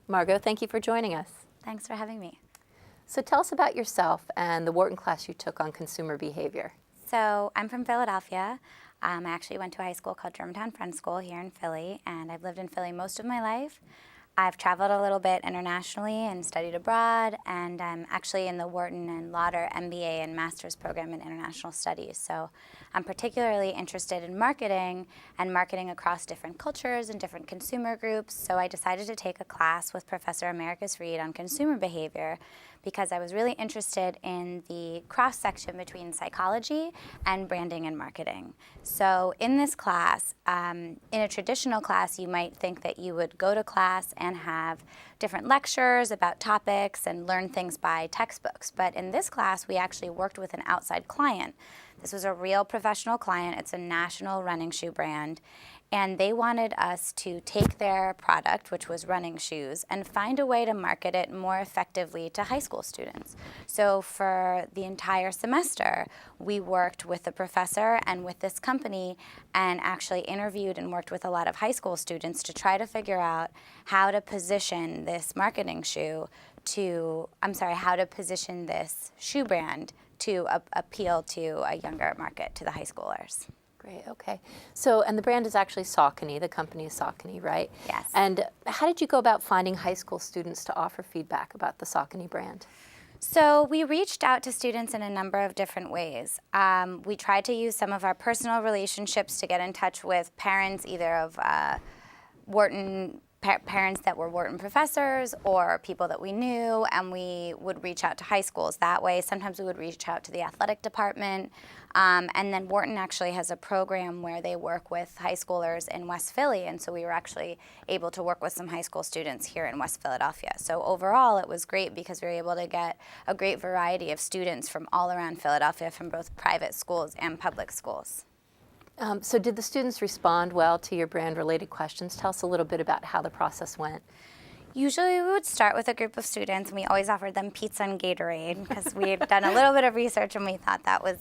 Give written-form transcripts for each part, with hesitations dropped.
Margot, thank you for joining us. Thanks for having me. So tell us about yourself and the Wharton class you took on consumer behavior. So I'm from Philadelphia. I actually went to a high school called Germantown Friends School here in Philly, and I've lived in Philly most of my life. I've traveled a little bit internationally and studied abroad, and I'm actually in the Wharton and Lauder MBA and Master's program in International Studies. So I'm particularly interested in marketing and marketing across different cultures and different consumer groups. So I decided to take a class with Professor Americus Reed on consumer behavior because I was really interested in the cross-section between psychology and branding and marketing. So in this class, in a traditional class, you might think that you would go to class and have different lectures about topics and learn things by textbooks. But in this class, we actually worked with an outside client. This was a real professional client. It's a national running shoe brand. And they wanted us to take their product, which was running shoes, and find a way to market it more effectively to high school students. So for the entire semester, we worked with the professor and with this company and actually interviewed and worked with a lot of high school students to try to figure out how to position this how to position this shoe brand to appeal to a younger market, to the high schoolers. Great, okay. So, and the brand is actually Saucony, the company is Saucony, right? Yes. And how did you go about finding high school students to offer feedback about the Saucony brand? So we reached out to students in a number of different ways. We tried to use some of our personal relationships to get in touch with parents, either of parents that were Wharton professors or people that we knew, and we would reach out to high schools that way. Sometimes we would reach out to the athletic department. And then Wharton actually has a program where they work with high schoolers in West Philly, and so we were actually able to work with some high school students here in West Philadelphia. So overall, it was great because we were able to get a great variety of students from all around Philadelphia, from both private schools and public schools. So did the students respond well to your brand-related questions? Tell us a little bit about how the process went. Usually we would start with a group of students, and we always offered them pizza and Gatorade because we had done a little bit of research and we thought that was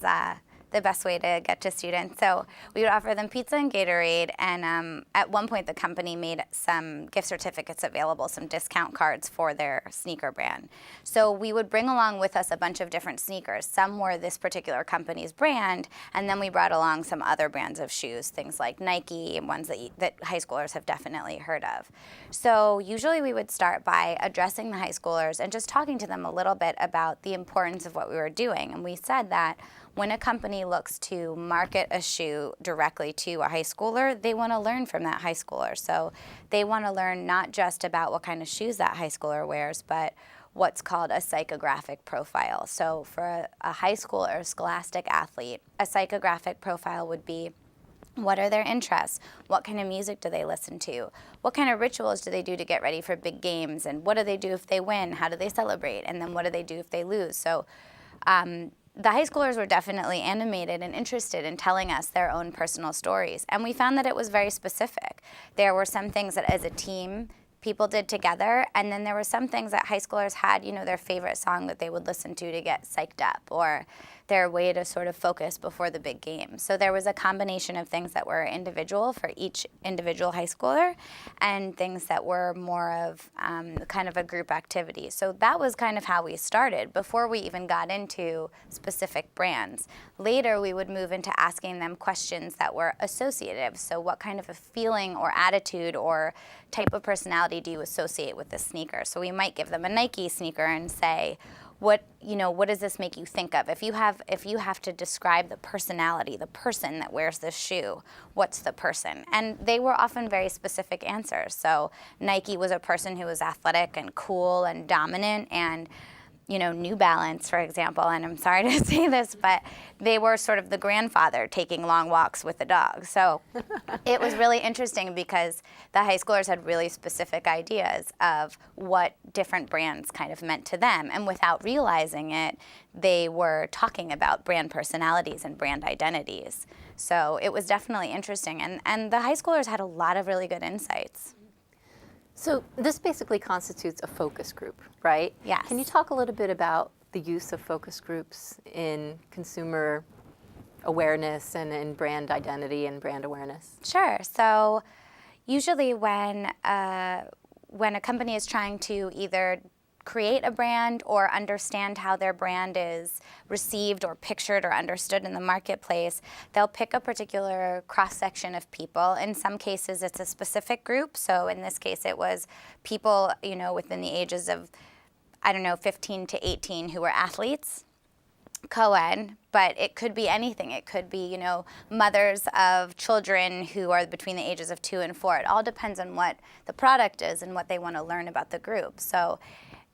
the best way to get to students. So we would offer them pizza and Gatorade, and at one point the company made some gift certificates available, some discount cards for their sneaker brand. So we would bring along with us a bunch of different sneakers. Some were this particular company's brand, and then we brought along some other brands of shoes, things like Nike, and ones that high schoolers have definitely heard of. So usually we would start by addressing the high schoolers and just talking to them a little bit about the importance of what we were doing. And we said that when a company looks to market a shoe directly to a high schooler, they want to learn from that high schooler. So they want to learn not just about what kind of shoes that high schooler wears, but what's called a psychographic profile. So for a high school or scholastic athlete, a psychographic profile would be: what are their interests? What kind of music do they listen to? What kind of rituals do they do to get ready for big games? And what do they do if they win? How do they celebrate? And then what do they do if they lose? So the high schoolers were definitely animated and interested in telling us their own personal stories. And we found that it was very specific. There were some things that as a team people did together, and then there were some things that high schoolers had, their favorite song that they would listen to get psyched up, or their way to sort of focus before the big game. So there was a combination of things that were individual for each individual high schooler and things that were more of kind of a group activity. So that was kind of how we started before we even got into specific brands. Later, we would move into asking them questions that were associative. So what kind of a feeling or attitude or type of personality do you associate with this sneaker? So we might give them a Nike sneaker and say, what does this make you think of? If you have to describe the personality, the person that wears this shoe, what's the person? And they were often very specific answers. So Nike was a person who was athletic and cool and dominant, and New Balance, for example, and I'm sorry to say this, but they were sort of the grandfather taking long walks with the dog. So it was really interesting because the high schoolers had really specific ideas of what different brands kind of meant to them. And without realizing it, they were talking about brand personalities and brand identities. So it was definitely interesting. And the high schoolers had a lot of really good insights. So this basically constitutes a focus group, right? Yes. Can you talk a little bit about the use of focus groups in consumer awareness and in brand identity and brand awareness? Sure. So usually when when a company is trying to either create a brand or understand how their brand is received or pictured or understood in the marketplace, they'll pick a particular cross-section of people. In some cases, it's a specific group. So in this case, it was people, within the ages of, 15 to 18 who were athletes, co-ed, but it could be anything. It could be, mothers of children who are between the ages of 2 and 4. It all depends on what the product is and what they want to learn about the group. So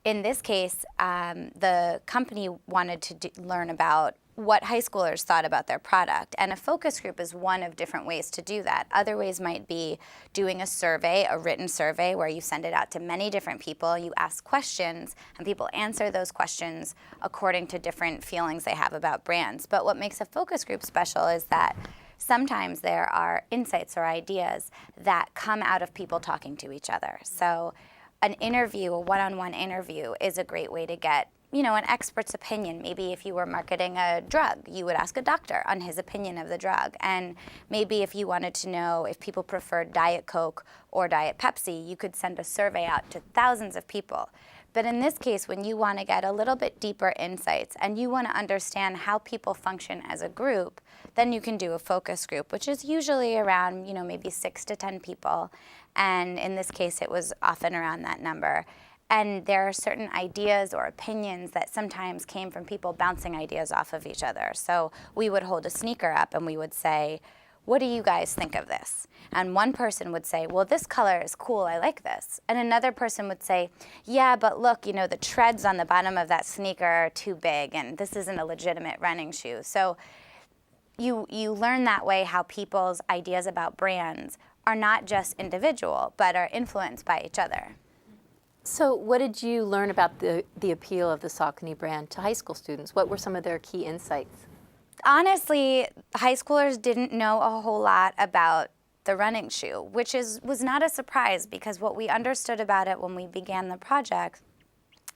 in this case, the company wanted to learn about what high schoolers thought about their product. And a focus group is one of different ways to do that. Other ways might be doing a survey, a written survey, where you send it out to many different people, you ask questions, and people answer those questions according to different feelings they have about brands. But what makes a focus group special is that sometimes there are insights or ideas that come out of people talking to each other. So an interview, a one-on-one interview, is a great way to get an expert's opinion. Maybe if you were marketing a drug, you would ask a doctor on his opinion of the drug. And maybe if you wanted to know if people preferred Diet Coke or Diet Pepsi, you could send a survey out to thousands of people. But in this case, when you want to get a little bit deeper insights and you want to understand how people function as a group, then you can do a focus group, which is usually around, maybe 6 to 10 people. And in this case, it was often around that number. And there are certain ideas or opinions that sometimes came from people bouncing ideas off of each other. So we would hold a sneaker up and we would say, what do you guys think of this? And one person would say, well, this color is cool, I like this. And another person would say, yeah, but look, the treads on the bottom of that sneaker are too big and this isn't a legitimate running shoe. So you learn that way how people's ideas about brands are not just individual, but are influenced by each other. So what did you learn about the appeal of the Saucony brand to high school students? What were some of their key insights? Honestly, high schoolers didn't know a whole lot about the running shoe, which was not a surprise because what we understood about it when we began the project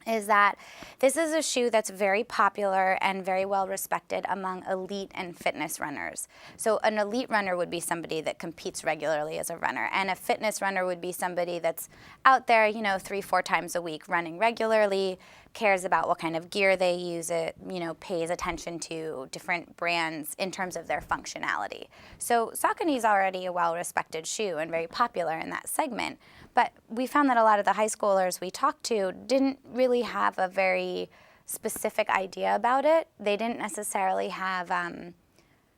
is that this is a shoe that's very popular and very well respected among elite and fitness runners. So an elite runner would be somebody that competes regularly as a runner, and a fitness runner would be somebody that's out there, 3-4 times a week running regularly, cares about what kind of gear they use, pays attention to different brands in terms of their functionality. So Saucony is already a well-respected shoe and very popular in that segment. But we found that a lot of the high schoolers we talked to didn't really have a very specific idea about it. They didn't necessarily have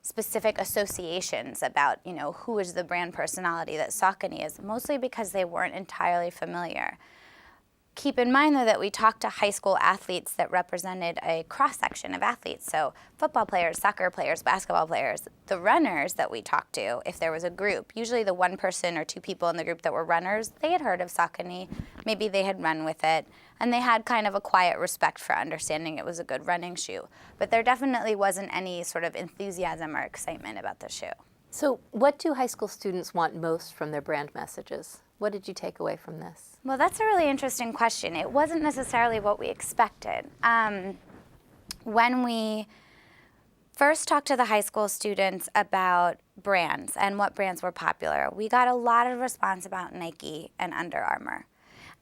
specific associations about, who is the brand personality that Saucony is, mostly because they weren't entirely familiar. Keep in mind, though, that we talked to high school athletes that represented a cross-section of athletes, so football players, soccer players, basketball players. The runners that we talked to, if there was a group, usually the one person or two people in the group that were runners, they had heard of Saucony, maybe they had run with it, and they had kind of a quiet respect for understanding it was a good running shoe. But there definitely wasn't any sort of enthusiasm or excitement about the shoe. So what do high school students want most from their brand messages? What did you take away from this? Well, that's a really interesting question. It wasn't necessarily what we expected. When we first talked to the high school students about brands and what brands were popular, we got a lot of response about Nike and Under Armour.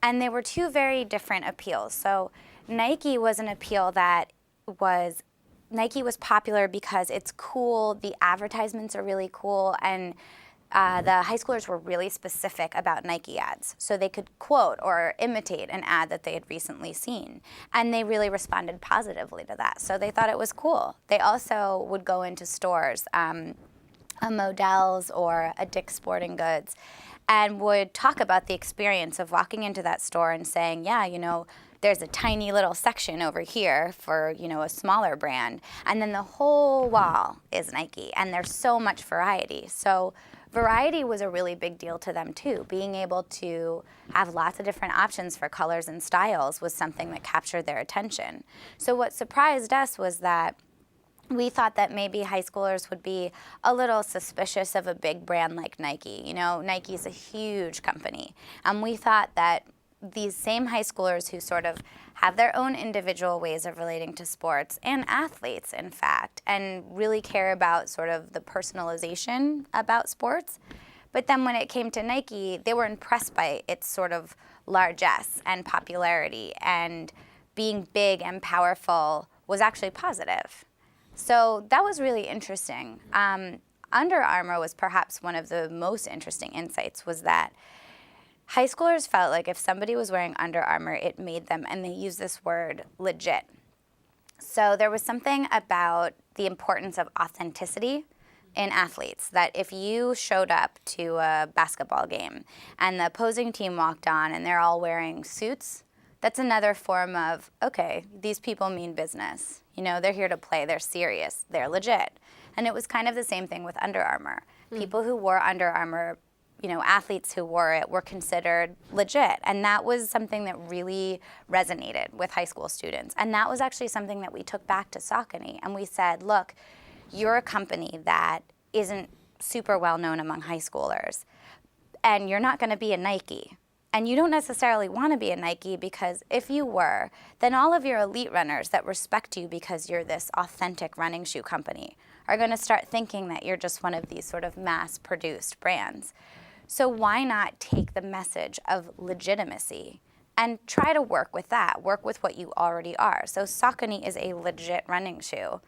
And they were two very different appeals. So Nike was an appeal that Nike was popular because it's cool, the advertisements are really cool, and the high schoolers were really specific about Nike ads. So they could quote or imitate an ad that they had recently seen. And they really responded positively to that. So they thought it was cool. They also would go into stores, a Modell's or a Dick's Sporting Goods, and would talk about the experience of walking into that store and saying, yeah, there's a tiny little section over here for, a smaller brand. And then the whole wall is Nike. And there's so much variety. So variety was a really big deal to them, too. Being able to have lots of different options for colors and styles was something that captured their attention. So what surprised us was that we thought that maybe high schoolers would be a little suspicious of a big brand like Nike. Nike's a huge company. And we thought that these same high schoolers who sort of have their own individual ways of relating to sports, and athletes, in fact, and really care about sort of the personalization about sports, But then when it came to Nike, they were impressed by its sort of largesse and popularity, and being big and powerful was actually positive. So that was really interesting. Under Armour was perhaps one of the most interesting insights, was that high schoolers felt like if somebody was wearing Under Armour, it made them, and they use this word, legit. So there was something about the importance of authenticity in athletes, that if you showed up to a basketball game and the opposing team walked on and they're all wearing suits, that's another form of, okay, these people mean business. You know, they're here to play, they're serious, they're legit. And it was kind of the same thing with Under Armour. People who wore Under Armour, you know, athletes who wore it were considered legit. And that was something that really resonated with high school students. And that was actually something that we took back to Saucony. And we said, look, you're a company that isn't super well known among high schoolers, and you're not going to be a Nike. And you don't necessarily want to be a Nike, because if you were, then all of your elite runners that respect you because you're this authentic running shoe company are going to start thinking that you're just one of these sort of mass-produced brands. So why not take the message of legitimacy and try to work with that, work with what you already are. So Saucony is a legit running shoe.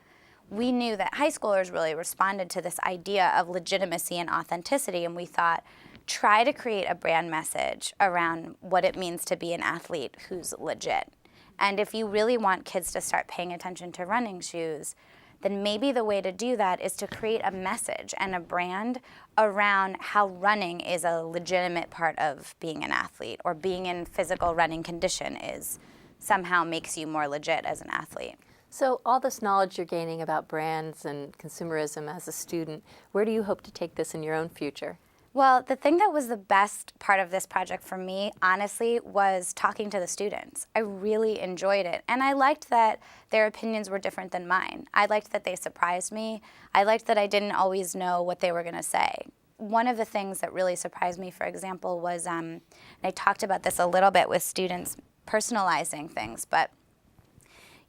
We knew that high schoolers really responded to this idea of legitimacy and authenticity, and we thought, try to create a brand message around what it means to be an athlete who's legit. And if you really want kids to start paying attention to running shoes, then maybe the way to do that is to create a message and a brand around how running is a legitimate part of being an athlete, or being in physical running condition is somehow makes you more legit as an athlete. So all this knowledge you're gaining about brands and consumerism as a student, where do you hope to take this in your own future? Well, the thing that was the best part of this project for me, honestly, was talking to the students. I really enjoyed it. And I liked that their opinions were different than mine. I liked that they surprised me. I liked that I didn't always know what they were going to say. One of the things that really surprised me, for example, was, and I talked about this a little bit with students personalizing things, but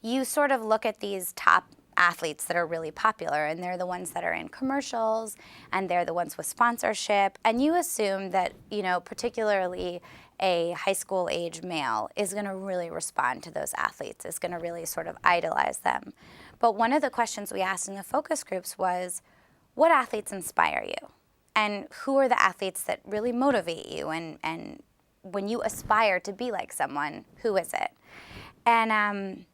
you sort of look at these top athletes that are really popular, and they're the ones that are in commercials, and they're the ones with sponsorship, and you assume that, you know, particularly a high school age male is going to really respond to those athletes, is going to really sort of idolize them. But one of the questions we asked in the focus groups was, what athletes inspire you? And who are the athletes that really motivate you? And when you aspire to be like someone, who is it? And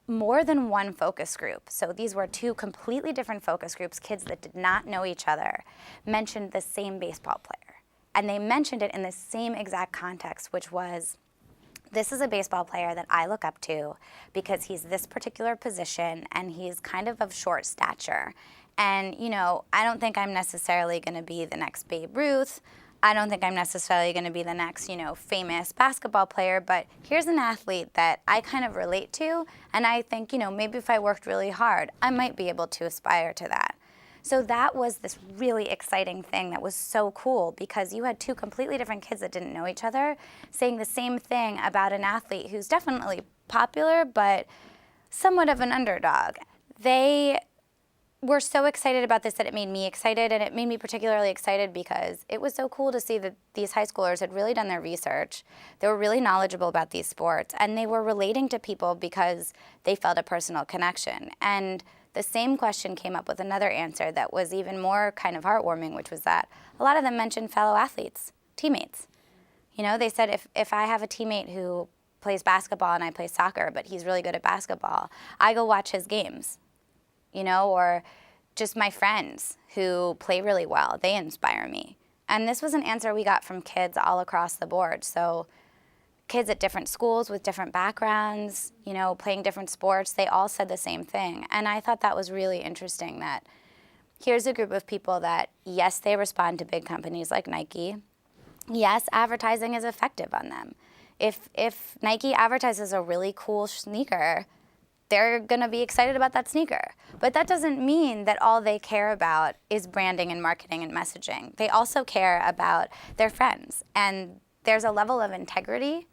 more than one focus group, so these were two completely different focus groups, kids that did not know each other, mentioned the same baseball player. And they mentioned it in the same exact context, which was, this is a baseball player that I look up to because he's this particular position and he's kind of short stature. And, you know, I don't think I'm necessarily going to be the next Babe Ruth. I don't think I'm necessarily going to be the next, you know, famous basketball player, but here's an athlete that I kind of relate to, and I think, you know, maybe if I worked really hard, I might be able to aspire to that. So that was this really exciting thing that was so cool, because you had two completely different kids that didn't know each other saying the same thing about an athlete who's definitely popular, but somewhat of an underdog. They were so excited about this that it made me excited, and it made me particularly excited because it was so cool to see that these high schoolers had really done their research. They were really knowledgeable about these sports, and they were relating to people because they felt a personal connection. And the same question came up with another answer that was even more kind of heartwarming, which was that a lot of them mentioned fellow athletes, teammates. You know, they said, if I have a teammate who plays basketball and I play soccer, but he's really good at basketball, I go watch his games. You know, or just my friends who play really well, they inspire me. And this was an answer we got from kids all across the board. So kids at different schools with different backgrounds, you know, playing different sports, they all said the same thing. And I thought that was really interesting, that here's a group of people that, yes, they respond to big companies like Nike. Yes, advertising is effective on them. If Nike advertises a really cool sneaker, they're going to be excited about that sneaker. But that doesn't mean that all they care about is branding and marketing and messaging. They also care about their friends. And there's a level of integrity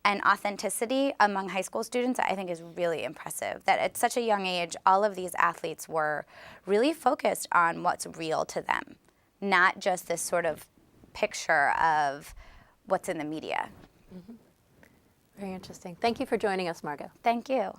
and authenticity among high school students that I think is really impressive. That at such a young age, all of these athletes were really focused on what's real to them. not just this sort of picture of what's in the media. Very interesting. Thank you for joining us, Margot. Thank you.